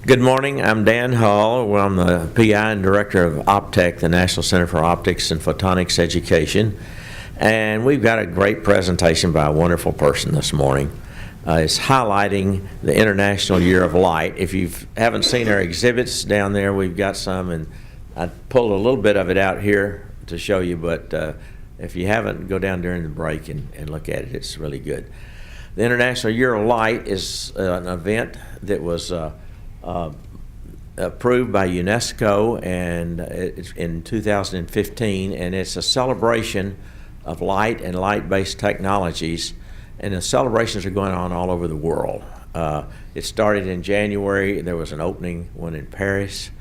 Good morning. I'm Dan Hall. Well, I'm the PI and Director of HI-TEC, the National Center for Optics and Photonics Education. And we've got a great presentation by a wonderful person this morning. It's highlighting the International Year of Light. If you haven't seen our exhibits down there, we've got some, and I pulled a little bit of it out here to show you, but if you haven't, go down during the break and look at it. It's really good. The International Year of Light is an event that was approved by UNESCO, and it's in 2015, and it's a celebration of light and light-based technologies, and the celebrations are going on all over the world. It started in January. There was an opening one in Paris.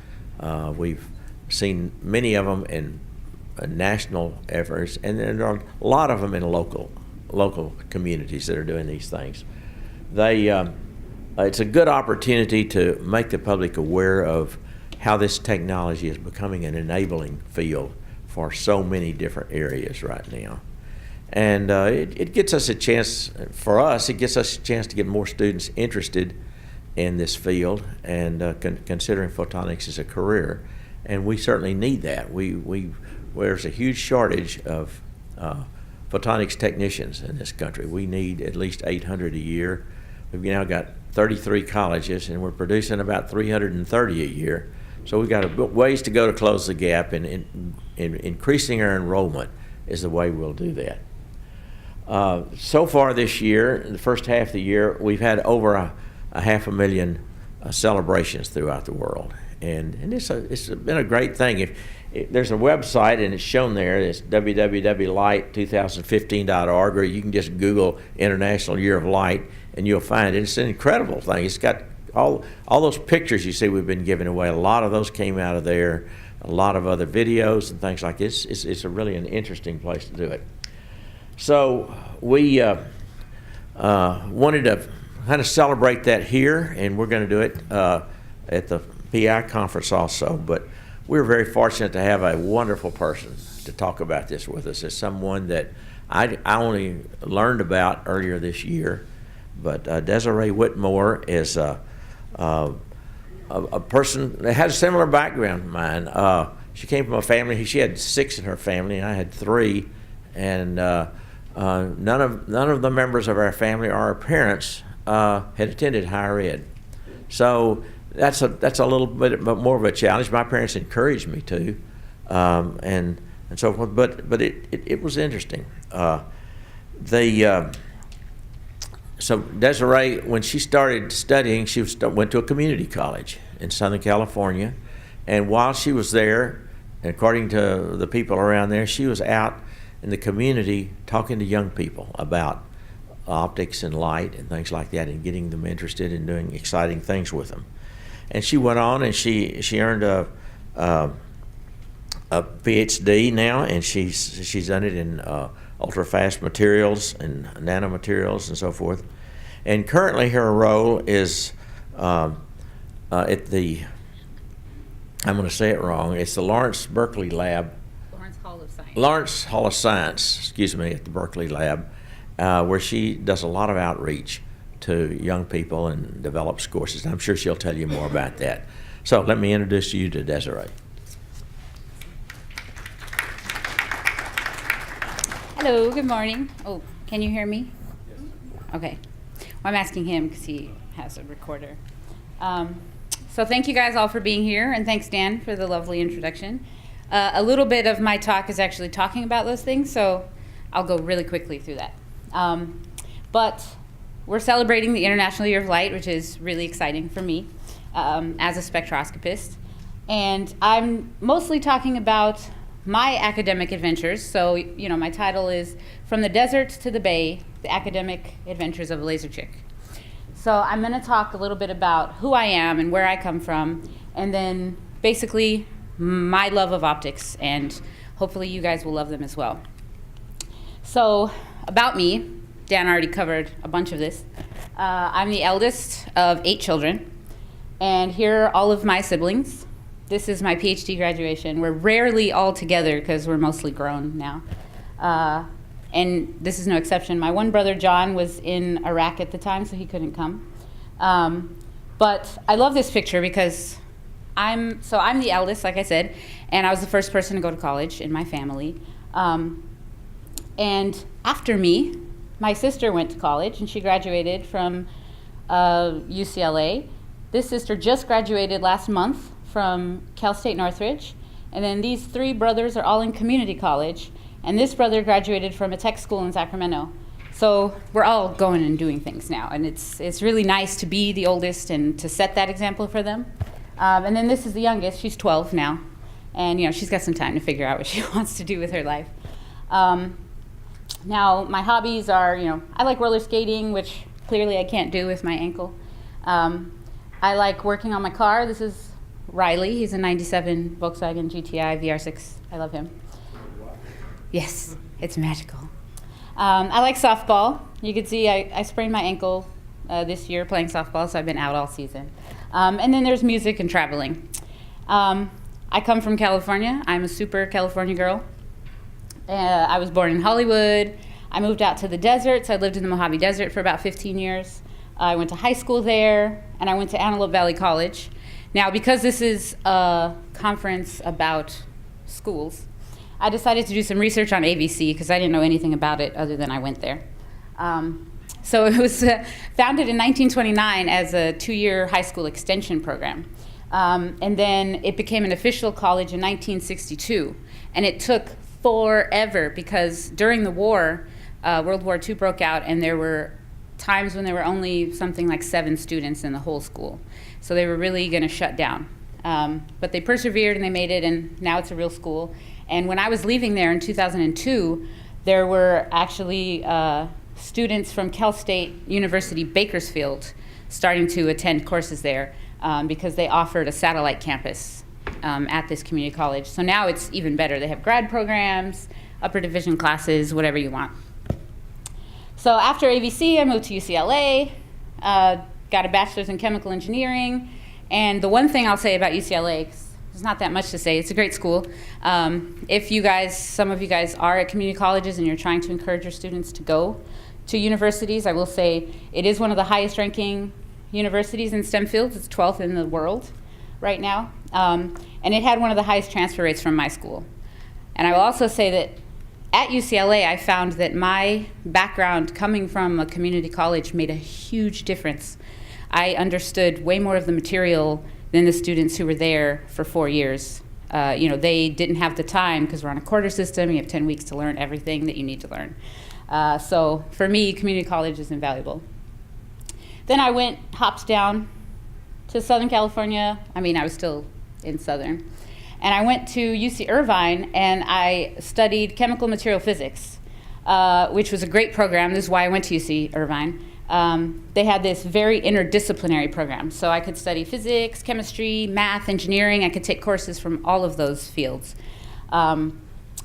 We've seen many of them in national efforts, and there are a lot of them in local communities that are doing these things. It's a good opportunity to make the public aware of how this technology is becoming an enabling field for so many different areas right now. And it gets us a chance, for us, it gets us a chance to get more students interested in this field and considering photonics as a career. And we certainly need that. There's a huge shortage of photonics technicians in this country. We need at least 800 a year. We've now got 33 colleges, and we're producing about 330 a year. So we've got a ways to go to close the gap, and increasing our enrollment is the way we'll do that. So far this year, in the first half of the year, we've had over a 500,000 celebrations throughout the world, and it's been a great thing. There's a website, and it's shown there. It's www.light2015.org, or you can just Google International Year of Light, and you'll find it. It's an incredible thing. It's got all those pictures you see we've been giving away. A lot of those came out of there. A lot of other videos and things like this. It's really an interesting place to do it. So we wanted to kind of celebrate that here, and we're going to do it at the PI conference also. But we're very fortunate to have a wonderful person to talk about this with us. It's someone that I only learned about earlier this year, but Desiree Whitmore is a person that has a similar background to mine. She came from a family. She had 6 in her family, and I had 3, and none of the members of our family or our parents had attended higher ed. So that's a little bit more of a challenge. My parents encouraged me to, and so forth. But it was interesting. So Desiree, when she started studying, she went to a community college in Southern California, and while she was there, according to the people around there, she was out in the community talking to young people about optics and light and things like that, and getting them interested in doing exciting things with them. And she went on, and she earned a PhD now, and she's done it in ultra-fast materials and nanomaterials and so forth. And currently her role is at the, I'm going to say it wrong, it's the Lawrence Berkeley Lab. Lawrence Hall of Science, excuse me, at the Berkeley Lab, where she does a lot of outreach to young people and develops courses. I'm sure she'll tell you more about that. So let me introduce you to Desiree. Hello, good morning. Oh, can you hear me? Yes. Okay. Well, I'm asking him because he has a recorder. So thank you guys all for being here, and thanks, Dan, for the lovely introduction. A little bit of my talk is actually talking about those things, so I'll go really quickly through that. But we're celebrating the International Year of Light, which is really exciting for me as a spectroscopist. And I'm mostly talking about my academic adventures. So, you know, my title is From the Desert to the Bay, the Academic Adventures of a Laser Chick. So I'm going to talk a little bit about who I am and where I come from, and then basically my love of optics, and hopefully you guys will love them as well. So about me, Dan already covered a bunch of this. I'm the eldest of 8 children, and here are all of my siblings. This is my PhD graduation. We're rarely all together because we're mostly grown now. And this is no exception. My one brother, John, was in Iraq at the time, so he couldn't come. But I love this picture because I'm the eldest, like I said, and I was the first person to go to college in my family. And after me, my sister went to college, and she graduated from UCLA. This sister just graduated last month from Cal State Northridge. And then these three brothers are all in community college. And this brother graduated from a tech school in Sacramento. So we're all going and doing things now. And it's really nice to be the oldest and to set that example for them. And then this is the youngest. She's 12 now. And she's got some time to figure out what she wants to do with her life. Now, my hobbies are, I like roller skating, which clearly I can't do with my ankle. I like working on my car. This is Riley. He's a 97 Volkswagen GTI VR6. I love him. Yes, it's magical. I like softball. You can see I sprained my ankle this year playing softball, so I've been out all season. And then there's music and traveling. I come from California. I'm a super California girl. I was born in Hollywood. I moved out to the deserts. I lived in the Mojave Desert for about 15 years. I went to high school there, and I went to Antelope Valley College. Now, because this is a conference about schools, I decided to do some research on AVC because I didn't know anything about it other than I went there. So it was founded in 1929 as a 2-year high school extension program. And then it became an official college in 1962. And it took forever because during the war, World War II broke out, and there were times when there were only something like 7 students in the whole school. So they were really going to shut down. But they persevered and they made it, and now it's a real school. And when I was leaving there in 2002, there were actually students from Cal State University Bakersfield starting to attend courses there because they offered a satellite campus at this community college. So now it's even better. They have grad programs, upper division classes, whatever you want. So after AVC, I moved to UCLA, got a bachelor's in chemical engineering. And the one thing I'll say about UCLA, 'cause there's not that much to say, it's a great school. If some of you guys are at community colleges and you're trying to encourage your students to go to universities, I will say it is one of the highest ranking universities in STEM fields. It's 12th in the world right now. And it had one of the highest transfer rates from my school. And I will also say that at UCLA, I found that my background coming from a community college made a huge difference. I understood way more of the material than the students who were there for 4 years. They didn't have the time because we're on a quarter system. You have 10 weeks to learn everything that you need to learn. So for me, community college is invaluable. Then I hopped down to Southern California. I was still in Southern. And I went to UC Irvine, and I studied chemical material physics, which was a great program. This is why I went to UC Irvine. They had this very interdisciplinary program. So I could study physics, chemistry, math, engineering. I could take courses from all of those fields. And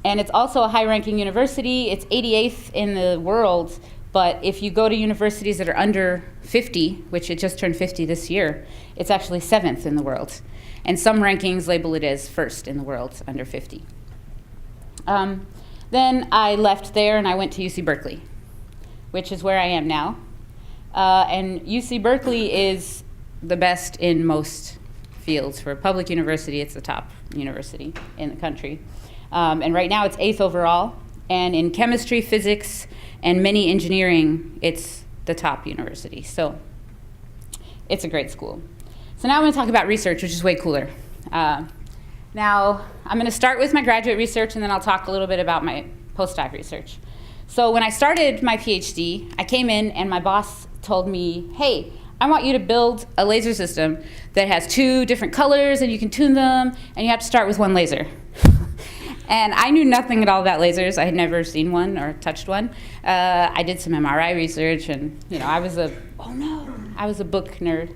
it's also a high-ranking university. It's 88th in the world. But if you go to universities that are under 50, which it just turned 50 this year, it's actually 7th in the world. And some rankings label it as 1st in the world, under 50. Then I left there and I went to UC Berkeley, which is where I am now. And UC Berkeley is the best in most fields. For a public university, it's the top university in the country. And right now it's 8th overall. And in chemistry, physics, and many engineering, it's the top university. So it's a great school. So now I'm going to talk about research, which is way cooler. Now, I'm going to start with my graduate research, and then I'll talk a little bit about my postdoc research. So when I started my PhD, I came in, and my boss told me, hey, I want you to build a laser system that has 2 different colors, and you can tune them, and you have to start with 1 laser. And I knew nothing at all about lasers. I had never seen one or touched one. I did some MRI research, and I was a book nerd.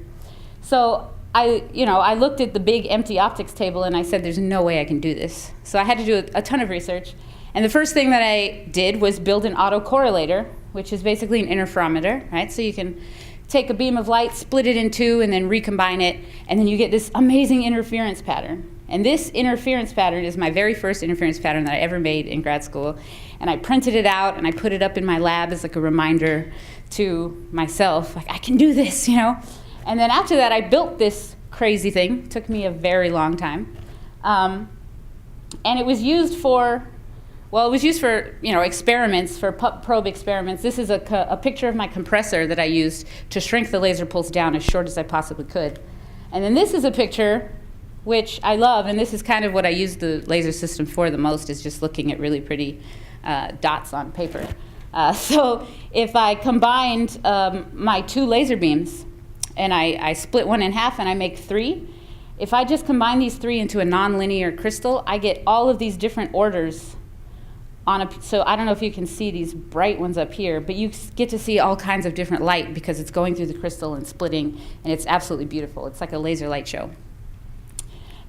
So I looked at the big empty optics table, and I said, there's no way I can do this. So I had to do a ton of research. And the first thing that I did was build an autocorrelator, which is basically an interferometer, right? So you can take a beam of light, split it in 2, and then recombine it, and then you get this amazing interference pattern. And this interference pattern is my very first interference pattern that I ever made in grad school. And I printed it out, and I put it up in my lab as like a reminder to myself, like, I can do this, And then after that, I built this crazy thing. It took me a very long time. And it was used for, well, it was used for, experiments, for probe experiments. This is a picture of my compressor that I used to shrink the laser pulse down as short as I possibly could. And then this is a picture which I love, and this is kind of what I use the laser system for the most, is just looking at really pretty dots on paper. So if I combined my 2 laser beams, and I split one in half and I make 3, if I just combine these 3 into a nonlinear crystal, I get all of these different orders so I don't know if you can see these bright ones up here, but you get to see all kinds of different light because it's going through the crystal and splitting, and it's absolutely beautiful. It's like a laser light show.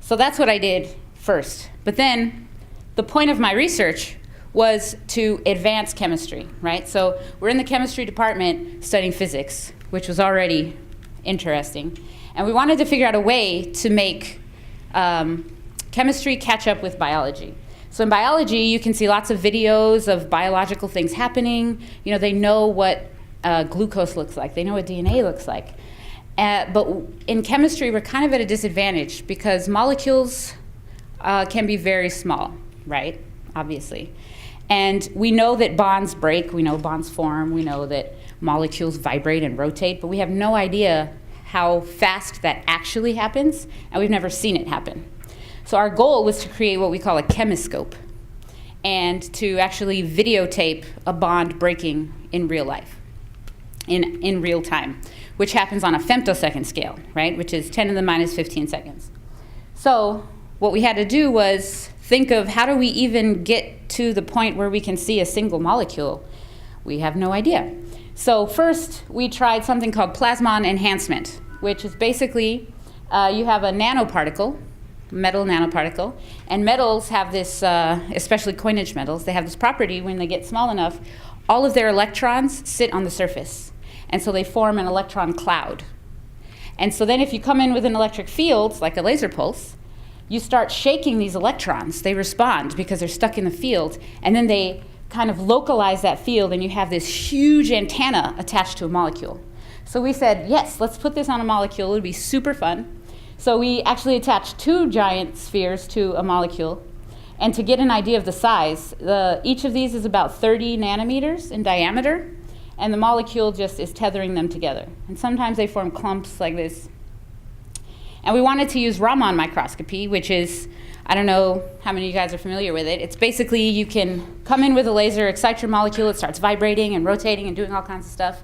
So that's what I did first. But then the point of my research was to advance chemistry, right? So we're in the chemistry department studying physics, which was already interesting. And we wanted to figure out a way to make chemistry catch up with biology. So in biology, you can see lots of videos of biological things happening. They know what glucose looks like. They know what DNA looks like. But in chemistry, we're kind of at a disadvantage because molecules can be very small, right? Obviously. And we know that bonds break. We know bonds form. We know that molecules vibrate and rotate. But we have no idea how fast that actually happens, and we've never seen it happen. So our goal was to create what we call a chemiscope, and to actually videotape a bond breaking in real life, in real time, which happens on a femtosecond scale, right, which is 10 to the minus 15 seconds. So what we had to do was think of how do we even get to the point where we can see a single molecule. We have no idea. So first, we tried something called plasmon enhancement, which is basically you have a nanoparticle, metal nanoparticle, and metals have this, especially coinage metals, they have this property when they get small enough, all of their electrons sit on the surface. And so they form an electron cloud. And so then if you come in with an electric field, like a laser pulse, you start shaking these electrons. They respond because they're stuck in the field, and then they kind of localize that field, and you have this huge antenna attached to a molecule. So we said, yes, let's put this on a molecule. It would be super fun. So we actually attached 2 giant spheres to a molecule. And to get an idea of the size, each of these is about 30 nanometers in diameter, and the molecule just is tethering them together. And sometimes they form clumps like this. And we wanted to use Raman microscopy, which is, I don't know how many of you guys are familiar with it. It's basically you can come in with a laser, excite your molecule, it starts vibrating and rotating and doing all kinds of stuff.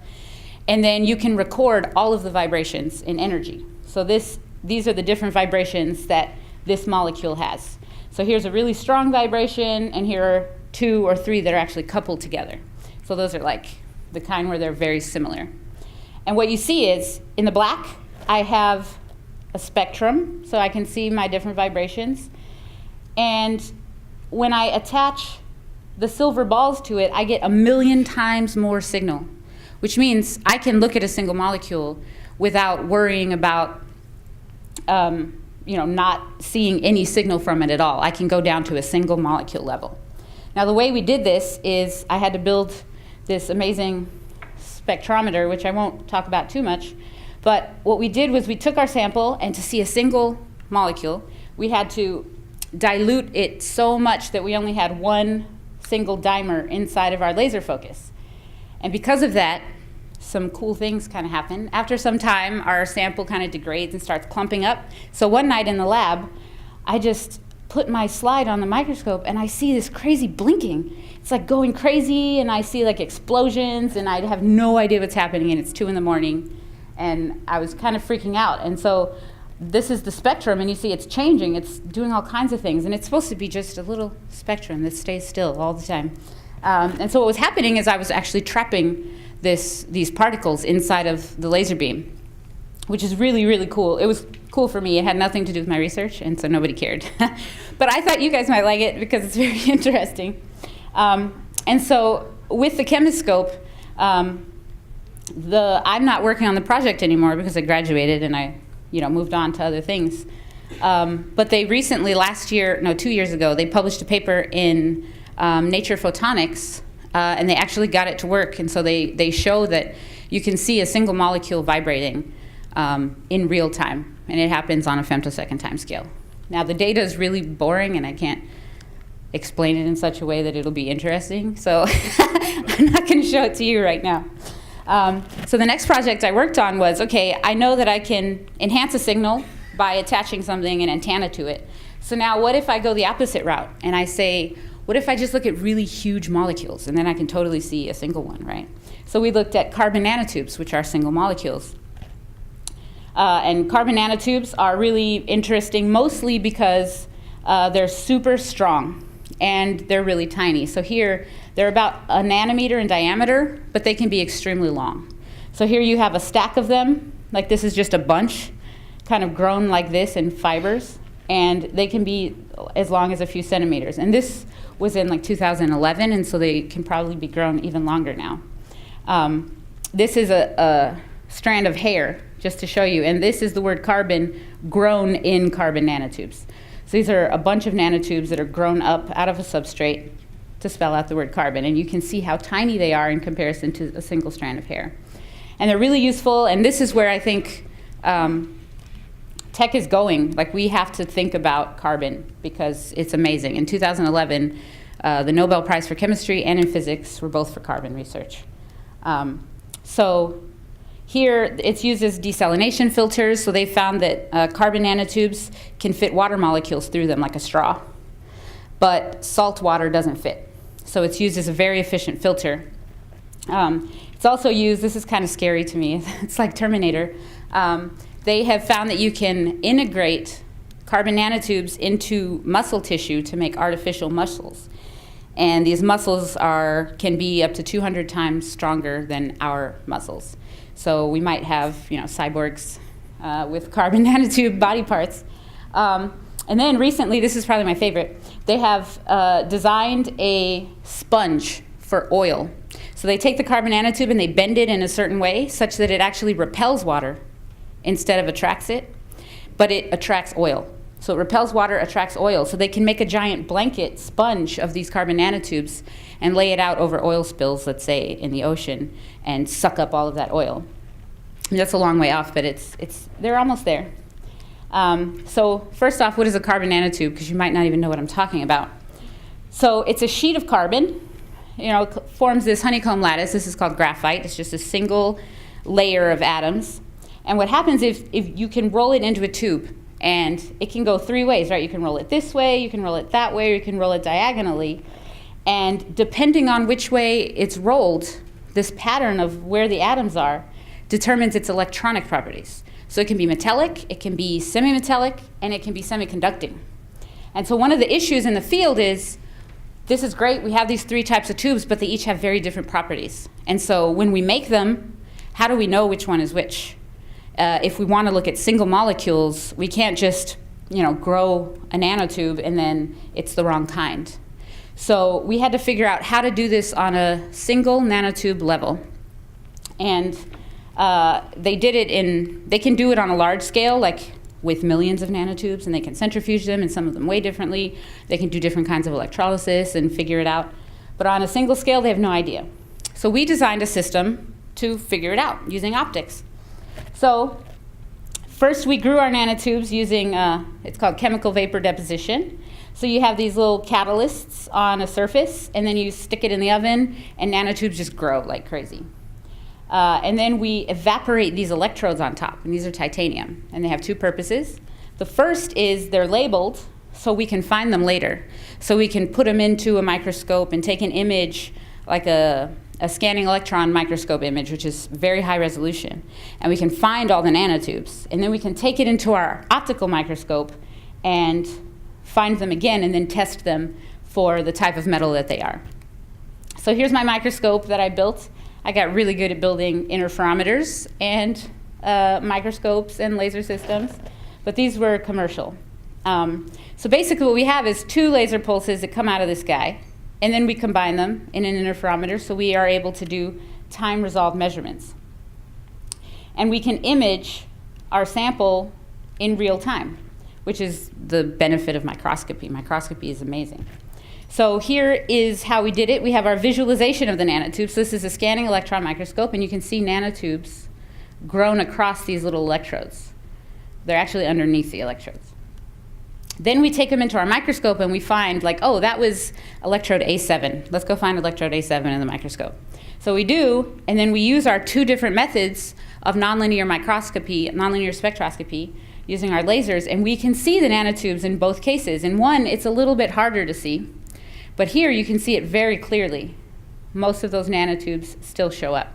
And then you can record all of the vibrations in energy. So these are the different vibrations that this molecule has. So here's a really strong vibration, and here are 2 or 3 that are actually coupled together. So those are like the kind where they're very similar. And what you see is, in the black, I have a spectrum, so I can see my different vibrations. And when I attach the silver balls to it, I get 1,000,000 times more signal, which means I can look at a single molecule without worrying about not seeing any signal from it at all. I can go down to a single molecule level. Now, the way we did this is I had to build this amazing spectrometer, which I won't talk about too much. But what we did was we took our sample, and to see a single molecule, we had to dilute it so much that we only had 1 single dimer inside of our laser focus. And because of that, some cool things kind of happen. After some time, our sample kind of degrades and starts clumping up. So one night in the lab, I just put my slide on the microscope, and I see this crazy blinking. It's like going crazy, and I see like explosions, and I have no idea what's happening, and it's 2 in the morning, and I was kind of freaking out. And so this is the spectrum, and you see it's changing. It's doing all kinds of things, and it's supposed to be just a little spectrum that stays still all the time. And so what was happening is I was actually trapping these particles inside of the laser beam, which is really, really cool. It was cool for me. It had nothing to do with my research, and so nobody cared. But I thought you guys might like it because it's very interesting. And so with the chemiscope, I'm not working on the project anymore because I graduated and I moved on to other things. But they recently, 2 years ago, they published a paper in Nature Photonics, and they actually got it to work. And so they show that you can see a single molecule vibrating in real time, and it happens on a femtosecond time scale. Now, the data is really boring, and I can't explain it in such a way that it'll be interesting, so I'm not going to show it to you right now. So the next project I worked on was, okay, I know that I can enhance a signal by attaching something, an antenna to it. So now what if I go the opposite route, and I say, what if I just look at really huge molecules, and then I can totally see a single one, right? So we looked at carbon nanotubes, which are single molecules. And carbon nanotubes are really interesting, mostly because they're super strong and they're really tiny. So here, they're about a nanometer in diameter, but they can be extremely long. So here you have a stack of them, like this is just a bunch, kind of grown like this in fibers, and they can be as long as a few centimeters. And this was in like 2011, and so they can probably be grown even longer now. This is a strand of hair, just to show you, and this is the word carbon grown in carbon nanotubes. So these are a bunch of nanotubes that are grown up out of a substrate to spell out the word carbon, and you can see how tiny they are in comparison to a single strand of hair. And they're really useful, and this is where I think tech is going. Like, we have to think about carbon because it's amazing. In 2011, the Nobel Prize for Chemistry and in Physics were both for carbon research. So here, it's used as desalination filters, so they found that carbon nanotubes can fit water molecules through them like a straw, but salt water doesn't fit. So it's used as a very efficient filter. It's also used, this is kind of scary to me, it's like Terminator. They have found that you can integrate carbon nanotubes into muscle tissue to make artificial muscles. And these muscles can be up to 200 times stronger than our muscles. So we might have, cyborgs with carbon nanotube body parts. And then recently, this is probably my favorite, they have designed a sponge for oil. So they take the carbon nanotube and they bend it in a certain way such that it actually repels water instead of attracts it, but it attracts oil. So it repels water, attracts oil. So they can make a giant blanket sponge of these carbon nanotubes and lay it out over oil spills, let's say, in the ocean, and suck up all of that oil. And that's a long way off, but they're almost there. So first off, what is a carbon nanotube? Because you might not even know what I'm talking about. So it's a sheet of carbon, forms this honeycomb lattice. This is called graphite. It's just a single layer of atoms. And what happens if you can roll it into a tube, and it can go three ways, right? You can roll it this way, you can roll it that way, or you can roll it diagonally. And depending on which way it's rolled, this pattern of where the atoms are determines its electronic properties. So it can be metallic, it can be semi-metallic, and it can be semiconducting. And so one of the issues in the field is, this is great, we have these three types of tubes, but they each have very different properties. And so when we make them, how do we know which one is which? If we want to look at single molecules, we can't just, grow a nanotube and then it's the wrong kind. So we had to figure out how to do this on a single nanotube level. And they can do it on a large scale, like with millions of nanotubes, and they can centrifuge them, and some of them weigh differently. They can do different kinds of electrolysis and figure it out. But on a single scale, they have no idea. So we designed a system to figure it out using optics. So first we grew our nanotubes using, it's called chemical vapor deposition. So you have these little catalysts on a surface, and then you stick it in the oven, and nanotubes just grow like crazy. And then we evaporate these electrodes on top, and these are titanium, and they have two purposes. The first is they're labeled so we can find them later. So we can put them into a microscope and take an image like a scanning electron microscope image, which is very high resolution. And we can find all the nanotubes. And then we can take it into our optical microscope and find them again and then test them for the type of metal that they are. So here's my microscope that I built. I got really good at building interferometers and microscopes and laser systems, but these were commercial. So basically what we have is two laser pulses that come out of this guy, and then we combine them in an interferometer, so we are able to do time-resolved measurements. And we can image our sample in real time, which is the benefit of microscopy. Microscopy is amazing. So here is how we did it. We have our visualization of the nanotubes. So this is a scanning electron microscope, and you can see nanotubes grown across these little electrodes. They're actually underneath the electrodes. Then we take them into our microscope and we find, like, oh, that was electrode A7. Let's go find electrode A7 in the microscope. So we do, and then we use our 2 different methods of nonlinear microscopy, nonlinear spectroscopy, using our lasers, and we can see the nanotubes in both cases. In one, it's a little bit harder to see, but here you can see it very clearly. Most of those nanotubes still show up.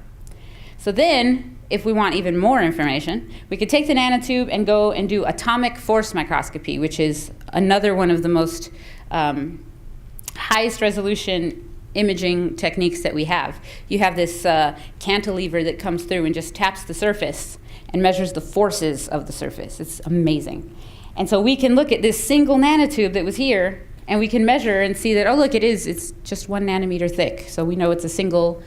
So then, if we want even more information, we could take the nanotube and go and do atomic force microscopy, which is another one of the most highest resolution imaging techniques that we have. You have this cantilever that comes through and just taps the surface and measures the forces of the surface. It's amazing. And so we can look at this single nanotube that was here, and we can measure and see that, oh, look, it's just 1 nanometer thick. So we know it's a single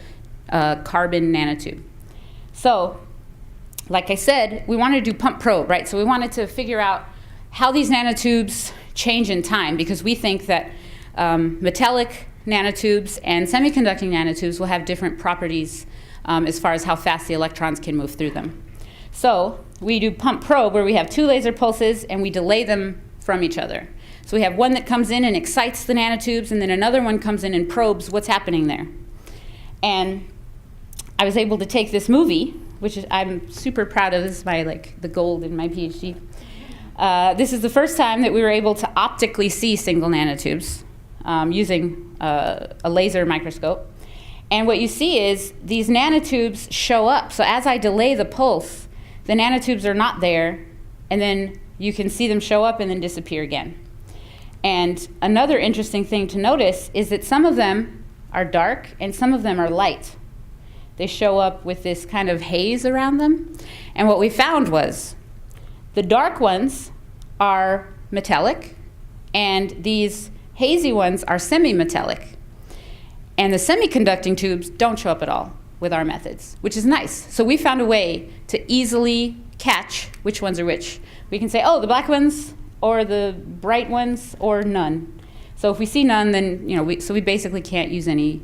carbon nanotube. So, like I said, we wanted to do pump probe, right? So we wanted to figure out how these nanotubes change in time, because we think that metallic nanotubes and semiconducting nanotubes will have different properties as far as how fast the electrons can move through them. So we do pump probe, where we have 2 laser pulses and we delay them from each other. So we have one that comes in and excites the nanotubes, and then another one comes in and probes what's happening there. And I was able to take this movie, which I'm super proud of. This is my, the gold in my PhD. This is the first time that we were able to optically see single nanotubes using a laser microscope. And what you see is these nanotubes show up. So as I delay the pulse, the nanotubes are not there, and then you can see them show up and then disappear again. And another interesting thing to notice is that some of them are dark and some of them are light. They show up with this kind of haze around them. And what we found was the dark ones are metallic, and these hazy ones are semi-metallic. And the semiconducting tubes don't show up at all with our methods, which is nice. So we found a way to easily catch which ones are which. We can say, oh, the black ones, or the bright ones, or none. So if we see none, then we basically can't use any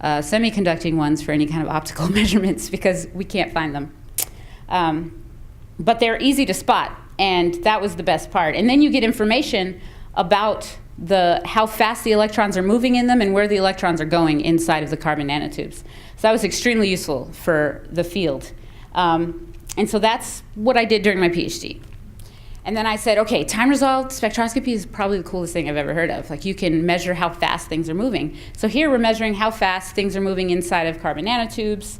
semiconducting ones for any kind of optical measurements, because we can't find them. But they're easy to spot, and that was the best part. And then you get information about how fast the electrons are moving in them and where the electrons are going inside of the carbon nanotubes. So that was extremely useful for the field. And so that's what I did during my PhD. And then I said, okay, time-resolved spectroscopy is probably the coolest thing I've ever heard of. Like, you can measure how fast things are moving. So here we're measuring how fast things are moving inside of carbon nanotubes.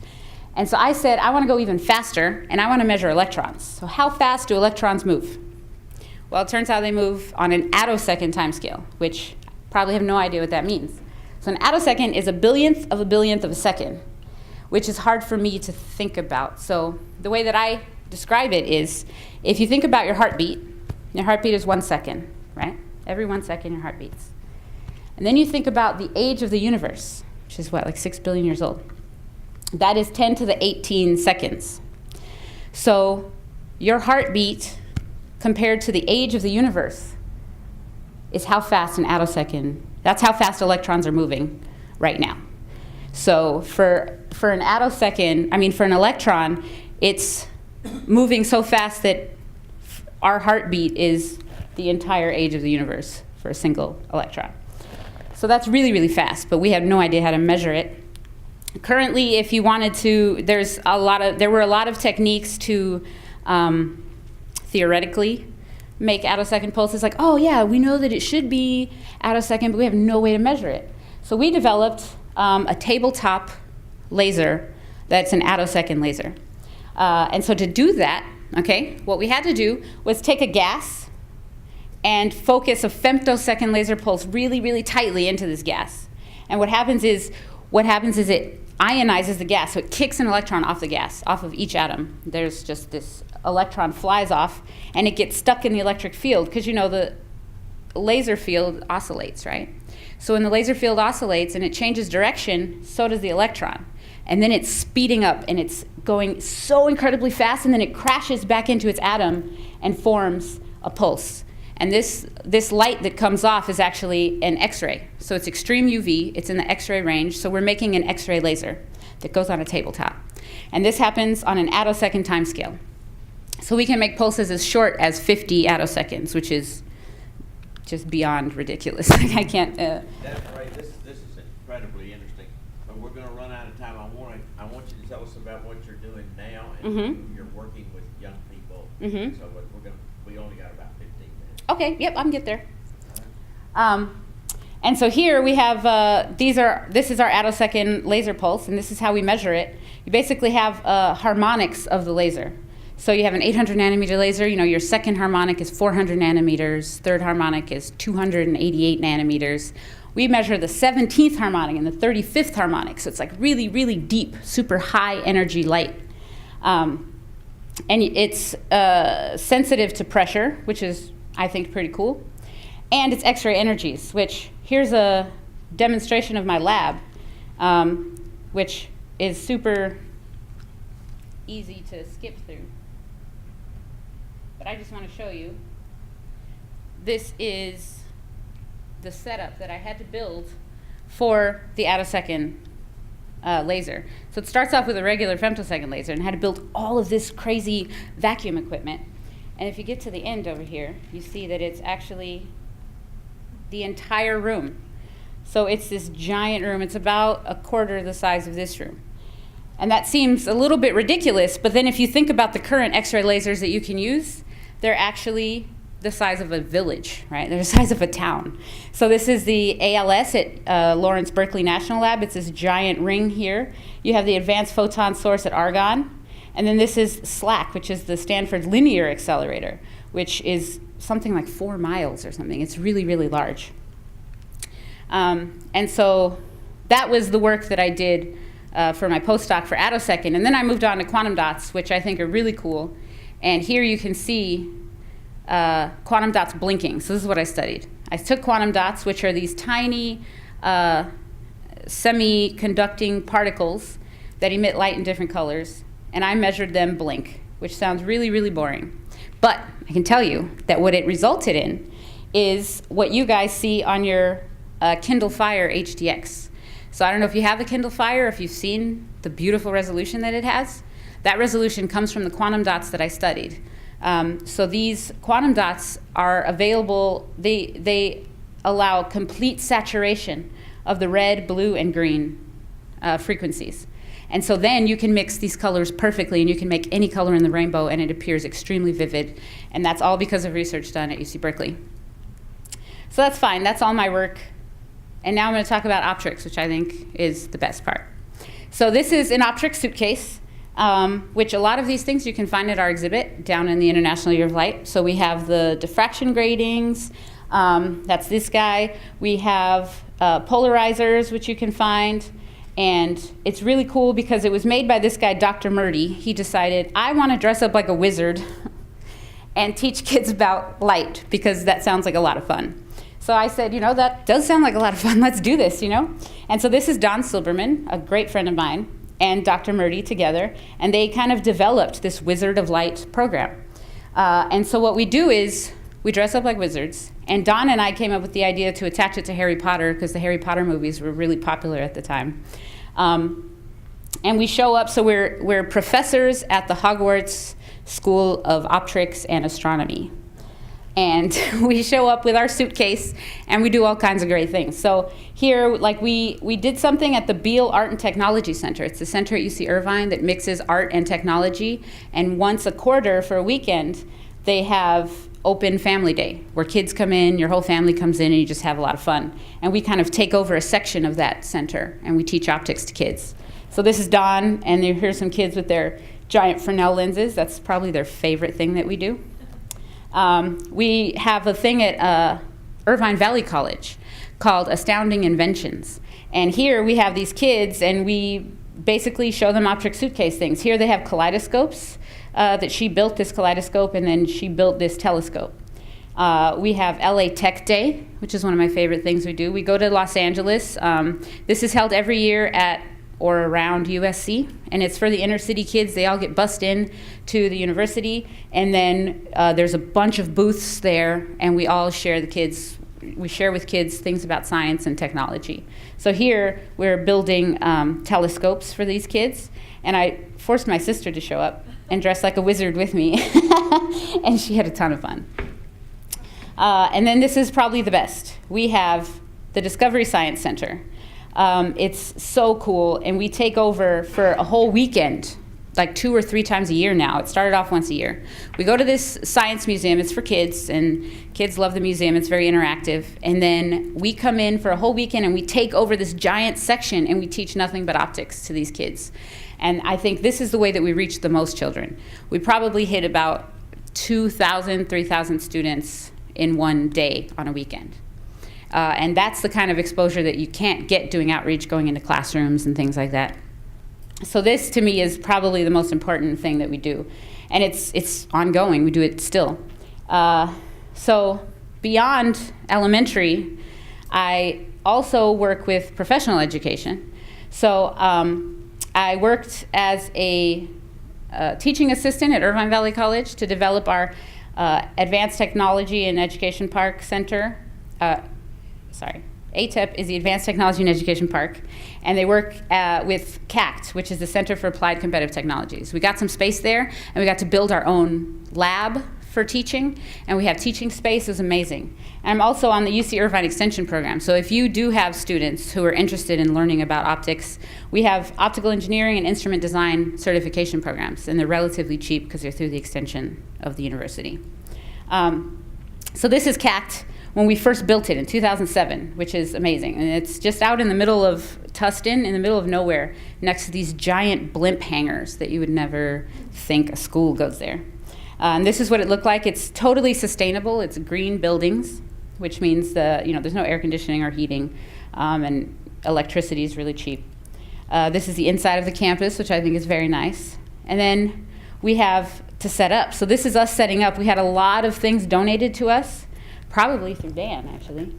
And so I said, I want to go even faster, and I want to measure electrons. So how fast do electrons move? Well, it turns out they move on an attosecond timescale, which I probably have no idea what that means. So an attosecond is a billionth of a second, which is hard for me to think about. So the way that I describe it is, if you think about your heartbeat is 1 second, right? Every 1 second your heart beats. And then you think about the age of the universe, which is what, like 6 billion years old. That is 10 to the 18 seconds. So your heartbeat compared to the age of the universe is how fast an attosecond, that's how fast electrons are moving right now. So for an attosecond, for an electron, it's moving so fast that our heartbeat is the entire age of the universe for a single electron. So that's really, really fast, but we have no idea how to measure it. Currently, if you wanted to, there were a lot of techniques to theoretically make attosecond pulses. Like, oh yeah, we know that it should be attosecond, but we have no way to measure it. So we developed a tabletop laser that's an attosecond laser. And so to do that, okay, what we had to do was take a gas and focus a femtosecond laser pulse really, really tightly into this gas. And what happens is it ionizes the gas, so it kicks an electron off the gas, off of each atom. There's just this electron flies off, and it gets stuck in the electric field, because the laser field oscillates, right? So when the laser field oscillates and it changes direction, so does the electron. And then it's speeding up, and it's going so incredibly fast, and then it crashes back into its atom and forms a pulse. And this light that comes off is actually an X-ray. So it's extreme UV, it's in the X-ray range, so we're making an X-ray laser that goes on a tabletop. And this happens on an attosecond time scale. So we can make pulses as short as 50 attoseconds, which is just beyond ridiculous. I can't. That's right. This is incredibly interesting. But we're going to run out of time. I want you to tell us about what you're doing now and who you're working with young people. So we only got about 15 minutes. Okay. Yep. I can get there. And so here we have this is our attosecond laser pulse, and this is how we measure it. You basically have harmonics of the laser. So you have an 800 nanometer laser. Your second harmonic is 400 nanometers. Third harmonic is 288 nanometers. We measure the 17th harmonic and the 35th harmonic. So it's like really, really deep, super high energy light. And it's sensitive to pressure, which is, I think, pretty cool. And it's X-ray energies, which here's a demonstration of my lab, which is super easy to skip through. But I just want to show you. This is the setup that I had to build for the attosecond laser. So it starts off with a regular femtosecond laser, and I had to build all of this crazy vacuum equipment. And if you get to the end over here, you see that it's actually the entire room. So it's this giant room. It's about a quarter the size of this room. And that seems a little bit ridiculous, but then if you think about the current X-ray lasers that you can use, they're actually the size of a village, right? They're the size of a town. So this is the ALS at Lawrence Berkeley National Lab. It's this giant ring here. You have the Advanced Photon Source at Argonne. And then this is SLAC, which is the Stanford Linear Accelerator, which is something like 4 miles or something. It's really, really large. And so that was the work that I did for my postdoc for attosecond. And then I moved on to quantum dots, which I think are really cool. And here you can see quantum dots blinking. So this is what I studied. I took quantum dots, which are these tiny semi-conducting particles that emit light in different colors, and I measured them blink, which sounds really, really boring. But I can tell you that what it resulted in is what you guys see on your Kindle Fire HDX. So I don't know if you have a Kindle Fire, if you've seen the beautiful resolution that it has. That resolution comes from the quantum dots that I studied. So these quantum dots are available, they allow complete saturation of the red, blue, and green frequencies. And so then you can mix these colors perfectly, and you can make any color in the rainbow, and it appears extremely vivid. And that's all because of research done at UC Berkeley. So that's fine, that's all my work. And now I'm going to talk about Optrix, which I think is the best part. So this is an Optrix suitcase, which a lot of these things you can find at our exhibit down in the International Year of Light. So we have the diffraction gratings, that's this guy. We have polarizers, which you can find. And it's really cool because it was made by this guy, Dr. Murdy. He decided, I want to dress up like a wizard and teach kids about light because that sounds like a lot of fun. So I said, that does sound like a lot of fun. Let's do this, And so this is Don Silberman, a great friend of mine, and Dr. Murdy together. And they kind of developed this Wizard of Light program. And so what we do is we dress up like wizards. And Don and I came up with the idea to attach it to Harry Potter because the Harry Potter movies were really popular at the time. And we show up, so we're professors at the Hogwarts School of Optrix and Astronomy. And we show up with our suitcase, and we do all kinds of great things. So here, we did something at the Beale Art and Technology Center. It's the center at UC Irvine that mixes art and technology. And once a quarter for a weekend, they have open family day, where kids come in, your whole family comes in, and you just have a lot of fun. And we kind of take over a section of that center, and we teach optics to kids. So this is Don, and here's some kids with their giant Fresnel lenses. That's probably their favorite thing that we do. We have a thing at Irvine Valley College called Astounding Inventions. And here we have these kids, and we basically show them Optrix suitcase things. Here they have kaleidoscopes, that she built this kaleidoscope, and then she built this telescope. We have LA Tech Day, which is one of my favorite things we do. We go to Los Angeles. This is held every year at or around USC, and it's for the inner city kids. They all get bussed in to the university, and then there's a bunch of booths there, and we all share the kids we share with kids things about science and technology. So here we're building telescopes for these kids, and I forced my sister to show up and dress like a wizard with me, and she had a ton of fun. And then this is probably the best. We have the Discovery Science Center. It's so cool, and we take over for a whole weekend, like 2 or 3 times a year now. It started off once a year. We go to this science museum. It's for kids, and kids love the museum. It's very interactive. And then we come in for a whole weekend, and we take over this giant section, and we teach nothing but optics to these kids. And I think this is the way that we reach the most children. We probably hit about 2,000, 3,000 students in one day on a weekend. And that's the kind of exposure that you can't get doing outreach, going into classrooms and things like that. So this, to me, is probably the most important thing that we do. And it's ongoing. We do it still. So beyond elementary, I also work with professional education. So I worked as a teaching assistant at Irvine Valley College to develop our Advanced Technology and Education Park Center. ATEP is the Advanced Technology and Education Park, and they work with CACT, which is the Center for Applied Competitive Technologies. We got some space there, and we got to build our own lab for teaching, and we have teaching space. It was amazing. And I'm also on the UC Irvine Extension program, so if you do have students who are interested in learning about optics, we have optical engineering and instrument design certification programs, and they're relatively cheap because they're through the extension of the university. So this is CACT when we first built it in 2007, which is amazing. And it's just out in the middle of Tustin, in the middle of nowhere, next to these giant blimp hangars that you would never think a school goes there. And this is what it looked like. It's totally sustainable. It's green buildings, which means there's no air conditioning or heating, and electricity is really cheap. This is the inside of the campus, which I think is very nice. And then we have to set up. So this is us setting up. We had a lot of things donated to us, probably through Dan, actually.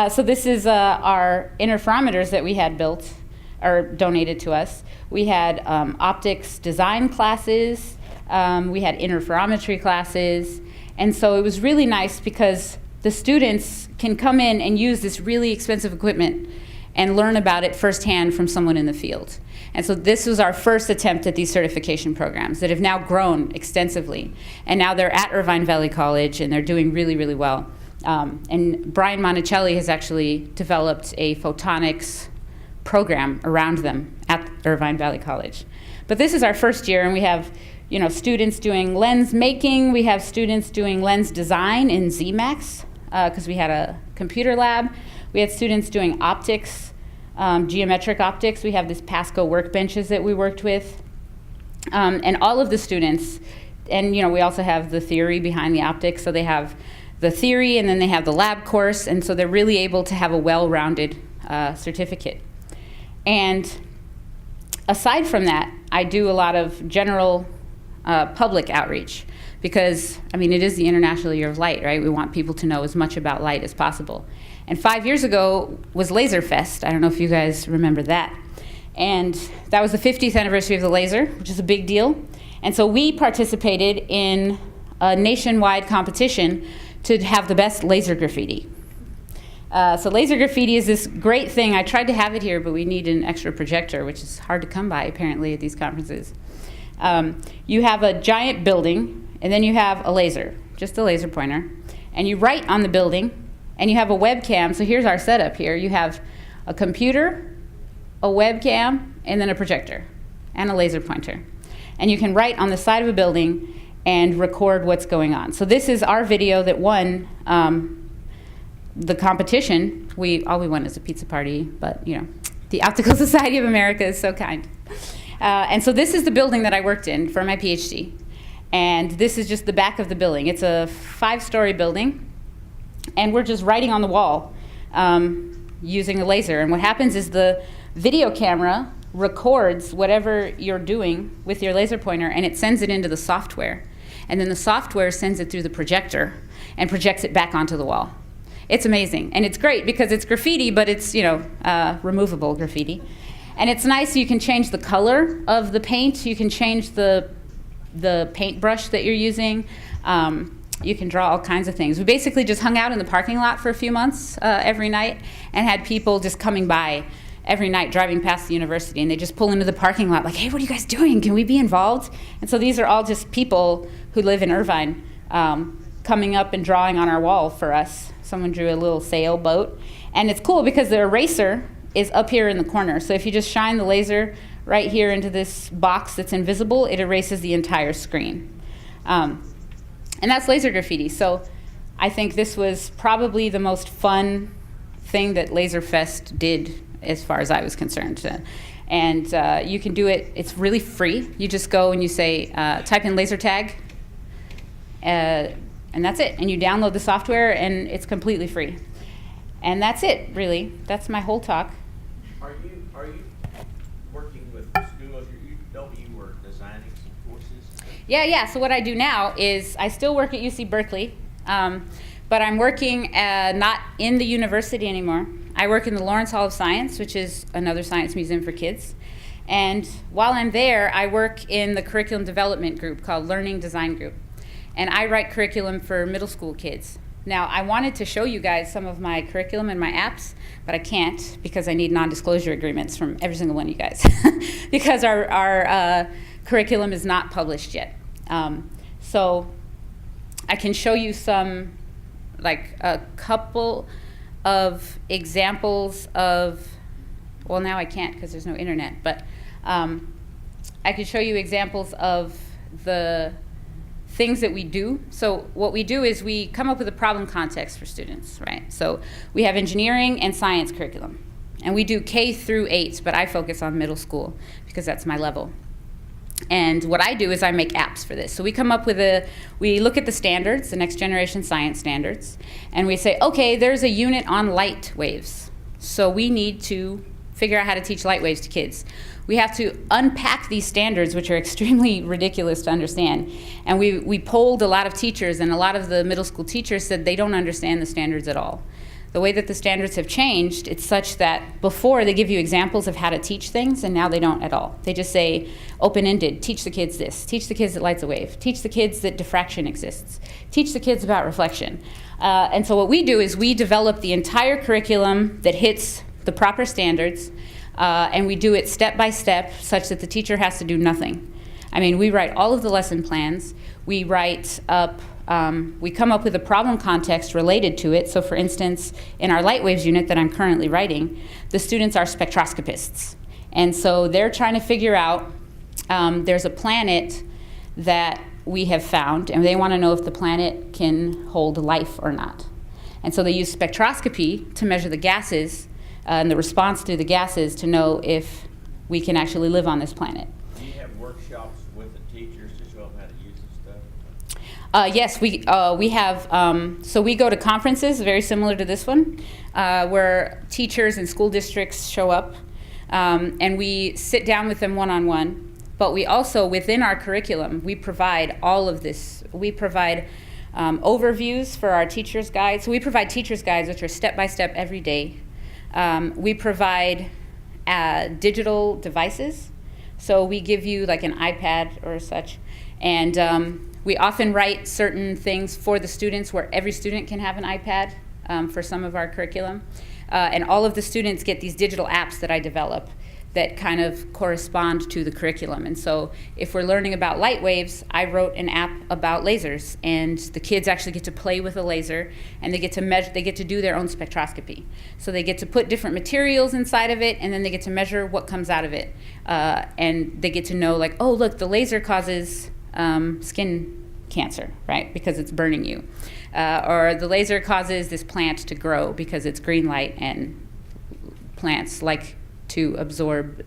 So this is our interferometers that we had built or donated to us. We had optics design classes. We had interferometry classes. And so it was really nice because the students can come in and use this really expensive equipment and learn about it firsthand from someone in the field. And so this was our first attempt at these certification programs that have now grown extensively. And now they're at Irvine Valley College, and they're doing really, really well. And Brian Monticelli has actually developed a photonics program around them at Irvine Valley College. But this is our first year, and we have students doing lens making. We have students doing lens design in ZMAX, because we had a computer lab. We had students doing optics, geometric optics. We have this Pasco workbenches that we worked with. And all of the students, and we also have the theory behind the optics, so they have the theory and then they have the lab course, and so they're really able to have a well-rounded certificate. And aside from that, I do a lot of general public outreach because, it is the International Year of Light, right? We want people to know as much about light as possible. And 5 years ago was Laser Fest. I don't know if you guys remember that. And that was the 50th anniversary of the laser, which is a big deal. And so we participated in a nationwide competition to have the best laser graffiti. So laser graffiti is this great thing. I tried to have it here, but we need an extra projector, which is hard to come by, apparently, at these conferences. You have a giant building, and then you have a laser, just a laser pointer. And you write on the building, and you have a webcam. So here's our setup here. You have a computer, a webcam, and then a projector, and a laser pointer. And you can write on the side of a building and record what's going on. So this is our video that won the competition. All we won is a pizza party, but the Optical Society of America is so kind. And so this is the building that I worked in for my PhD. And this is just the back of the building. It's a 5-story building. And we're just writing on the wall using a laser. And what happens is the video camera records whatever you're doing with your laser pointer, and it sends it into the software. And then the software sends it through the projector and projects it back onto the wall. It's amazing. And it's great because it's graffiti, but it's removable graffiti. And it's nice. You can change the color of the paint. You can change the paintbrush that you're using. you can draw all kinds of things. We basically just hung out in the parking lot for a few months every night and had people just coming by every night driving past the university, and they just pull into the parking lot like, hey, what are you guys doing? Can we be involved? And so these are all just people who live in Irvine coming up and drawing on our wall for us. Someone drew a little sailboat. And it's cool because the eraser is up here in the corner. So if you just shine the laser right here into this box that's invisible, it erases the entire screen. And that's laser graffiti. So I think this was probably the most fun thing that Laserfest did as far as I was concerned. And you can do it, it's really free. You just go and you say, type in laser tag, and that's it. And you download the software and it's completely free. And that's it, really. That's my whole talk. Are you working with schools? You were designing some courses? Yeah. So what I do now is I still work at UC Berkeley, but I'm working not in the university anymore. I work in the Lawrence Hall of Science, which is another science museum for kids. And while I'm there, I work in the curriculum development group called Learning Design Group. And I write curriculum for middle school kids. Now, I wanted to show you guys some of my curriculum and my apps, but I can't because I need non-disclosure agreements from every single one of you guys because our curriculum is not published yet. So I can show you some, like a couple of examples of, well, now I can't because there's no internet, but I could show you examples of the things that we do. So what we do is we come up with a problem context for students, right? So we have engineering and science curriculum. And we do K through 8, but I focus on middle school because that's my level. And what I do is I make apps for this. So we come up with we look at the standards, the next generation science standards, and we say, okay, there's a unit on light waves. So we need to figure out how to teach light waves to kids. We have to unpack these standards, which are extremely ridiculous to understand. And we polled a lot of teachers, and a lot of the middle school teachers said they don't understand the standards at all. The way that the standards have changed, it's such that before they give you examples of how to teach things, and now they don't at all. They just say, open-ended, teach the kids this, teach the kids that light's a wave, teach the kids that diffraction exists, teach the kids about reflection. And so what we do is we develop the entire curriculum that hits the proper standards, and we do it step by step such that the teacher has to do nothing. I mean, we write all of the lesson plans. We write up, we come up with a problem context related to it. So for instance, in our light waves unit that I'm currently writing, the students are spectroscopists. And so they're trying to figure out, there's a planet that we have found, and they want to know if the planet can hold life or not. And so they use spectroscopy to measure the gases and the response to the gases to know if we can actually live on this planet. Do you have workshops with the teachers to show them how to use this stuff? Yes, we have, so we go to conferences very similar to this one, where teachers and school districts show up, and we sit down with them one-on-one. But we also, within our curriculum, we provide all of this. We provide overviews for our teacher's guides. So we provide teacher's guides, which are step-by-step every day. We provide digital devices. So we give you like an iPad or such. And we often write certain things for the students where every student can have an iPad for some of our curriculum. And all of the students get these digital apps that I develop that kind of correspond to the curriculum. And so if we're learning about light waves, I wrote an app about lasers, and the kids actually get to play with a laser, and they get to measure, they get to do their own spectroscopy. So they get to put different materials inside of it, and then they get to measure what comes out of it. And they get to know, like, oh, look, the laser causes skin cancer, right, because it's burning you. Or the laser causes this plant to grow because it's green light, and plants like to absorb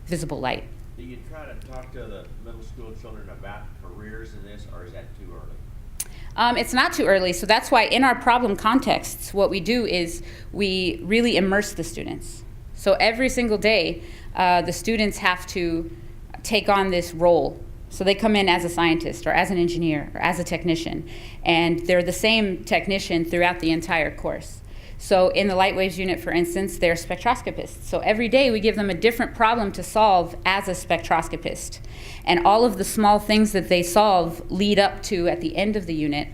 visible light. Do you try to talk to the middle school children about careers in this, or is that too early? It's not too early, so that's why in our problem contexts, what we do is we really immerse the students. So every single day, the students have to take on this role. So they come in as a scientist or as an engineer or as a technician, and they're the same technician throughout the entire course. So in the light waves unit, for instance, they're spectroscopists. So every day we give them a different problem to solve as a spectroscopist. And all of the small things that they solve lead up to, at the end of the unit,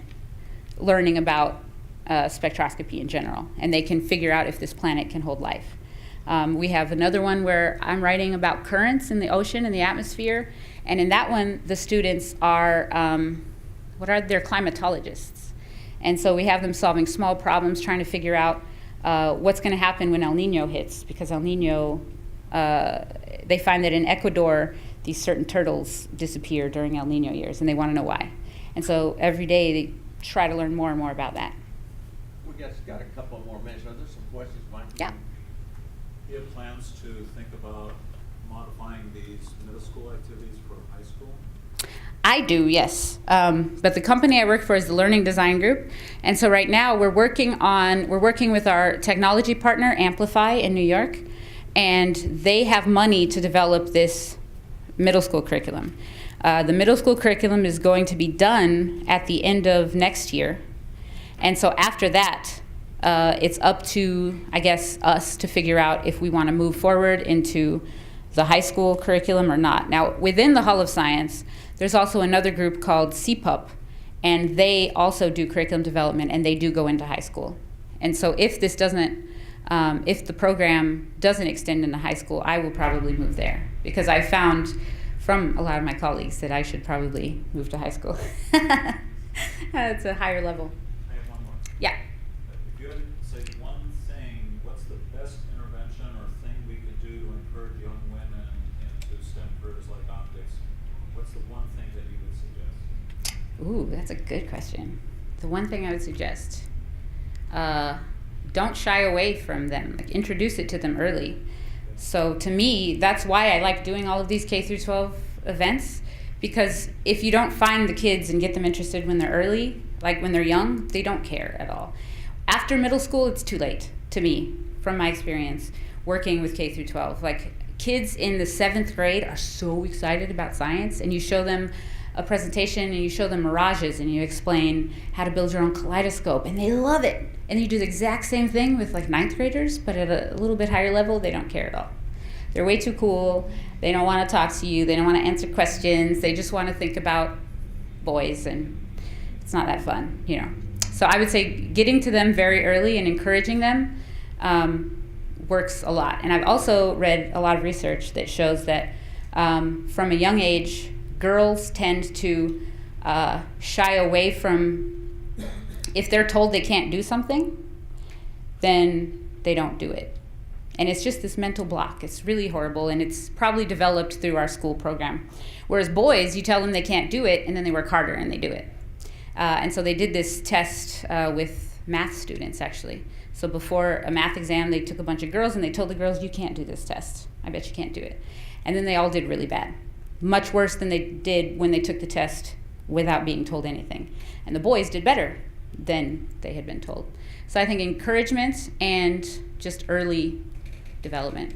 learning about spectroscopy in general. And they can figure out if this planet can hold life. We have another one where I'm writing about currents in the ocean and the atmosphere. And in that one, the students are, they're climatologists. And so we have them solving small problems, trying to figure out what's going to happen when El Nino hits. Because El Nino, they find that in Ecuador, these certain turtles disappear during El Nino years, and they want to know why. And so every day they try to learn more and more about that. We got a couple more minutes. Are there some questions, Mike? Yeah. Do you have plans to think about modifying these middle school activities for high school? I do, yes. But the company I work for is the Learning Design Group. And so right now we're working with our technology partner, Amplify, in New York. And they have money to develop this middle school curriculum. The middle school curriculum is going to be done at the end of next year. And so after that, it's up to, I guess, us to figure out if we want to move forward into the high school curriculum or not. Now, within the Hall of Science, there's also another group called CPUP, and they also do curriculum development, and they do go into high school. And so if this doesn't, if the program doesn't extend into high school, I will probably move there, because I found from a lot of my colleagues that I should probably move to high school. It's a higher level. I have one more. Yeah. If you had to say one thing, what's the best intervention or thing we could do to encourage young women into STEM careers like optics? What's the one thing that you would suggest? Ooh, that's a good question. The one thing I would suggest, don't shy away from them. Like, introduce it to them early. So to me, that's why I like doing all of these K through 12 events, because if you don't find the kids and get them interested when they're early, like when they're young, they don't care at all. After middle school, it's too late, to me, from my experience working with K through 12. Like, kids in the 7th grade are so excited about science, and you show them a presentation and you show them mirages and you explain how to build your own kaleidoscope, and they love it. And you do the exact same thing with like 9th graders, but at a little bit higher level, they don't care at all. They're way too cool. They don't want to talk to you. They don't want to answer questions. They just want to think about boys, and it's not that fun, you know. So I would say getting to them very early and encouraging them works a lot. And I've also read a lot of research that shows that from a young age, girls tend to shy away from, if they're told they can't do something, then they don't do it. And it's just this mental block. It's really horrible, and it's probably developed through our school program. Whereas boys, you tell them they can't do it, and then they work harder and they do it. And so they did this test with math students, actually. So before a math exam, they took a bunch of girls, and they told the girls, you can't do this test. I bet you can't do it. And then they all did really bad. Much worse than they did when they took the test without being told anything. And the boys did better than they had been told. So I think encouragement and just early development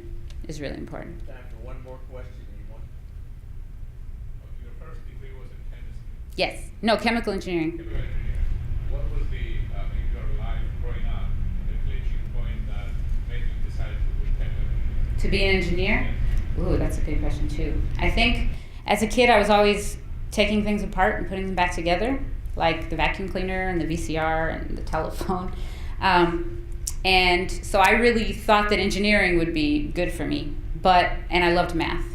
is really important. Time for one more question. Anyone? Your first degree was in chemistry. Yes. No, chemical engineering. Chemical engineering. What was the, in your life growing up, the clinching point that made you decide to do chemical engineering? To be an engineer? Ooh, that's a good question too. I think as a kid I was always taking things apart and putting them back together, like the vacuum cleaner and the VCR and the telephone. And so I really thought that engineering would be good for me, and I loved math.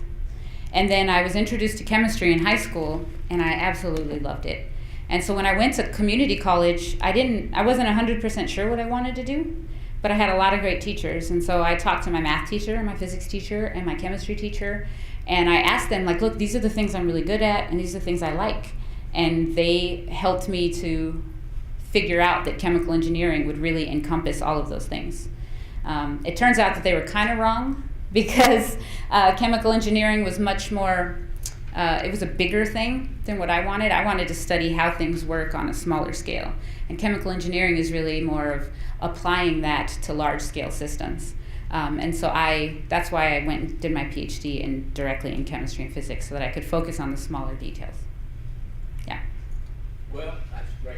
And then I was introduced to chemistry in high school, and I absolutely loved it. And so when I went to community college, I wasn't 100% sure what I wanted to do, but I had a lot of great teachers. And so I talked to my math teacher, my physics teacher, and my chemistry teacher, and I asked them, like, look, these are the things I'm really good at, and these are the things I like. And they helped me to figure out that chemical engineering would really encompass all of those things. It turns out that they were kind of wrong, because chemical engineering was much more, it was a bigger thing than what I wanted. I wanted to study how things work on a smaller scale. And chemical engineering is really more of applying that to large scale systems. And so that's why I went and did my PhD directly in chemistry and physics, so that I could focus on the smaller details. Yeah. Well, that's great.